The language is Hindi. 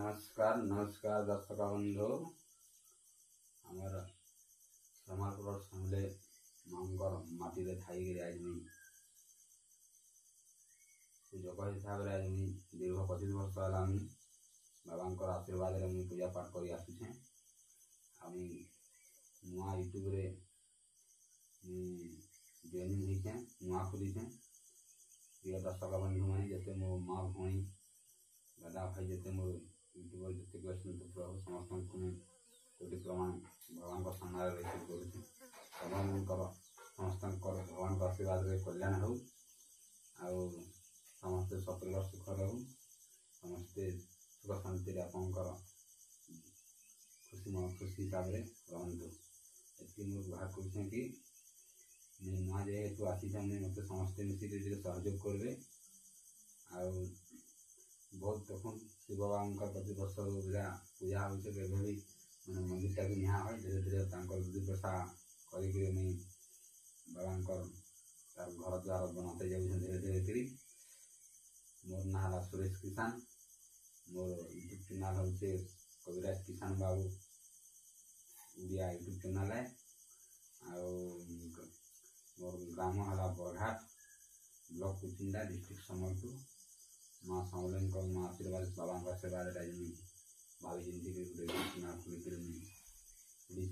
नमस्कार नमस्कार दर्शक बंधु आमर समाजपुर समले मांगर माटी थाई आज पूजक हिसाब से आज दीर्घ 25 वर्ष है बाबा आशीर्वाद मुझे पूजा पाठ कर आसुचे नुआ यूट्यूब रे जॉइनिंग होइछे नुआ खुलीछे प्रिय दर्शक बंधु मैंने जिते मो माँ भाई दादा भाई जिते मोर यूट्यूबर जिते प्रभु समस्त कोटि प्रमाण भगवान सामने रिसीव करुचे समस्त भगवान आशीर्वाद कल्याण हो समस्ते सफल सुख रहू समस्ते सुख शांति आपंकर खुशी हिसाब से रुँ ये गुहार कर कि नुआ जेहेतु आसी मत समस्ते मिसिक सहयोग करेंगे बहुत देखुन शिव बाबा प्रति वर्ष पूजा हो भी मैंने मंदिर टाक निहा है धीरे धीरे दूधी प्रसा कर बाबा तार घर द्वार बनाते जाऊँ धीरे धीरे करी मोर ना है सुरेश किसान मोर यूट्यूब चैनल हूँ कविराज किसान बाबू उड़िया यूट्यूब चैनल है मोर ग्राम है बरघाट ब्लॉक कुचिंडा डिस्ट्रिक्ट सम्बलपुर माँ समलेन माँ आशीर्वाद बाबा आशीर्वाद भावी जिंदगी खुली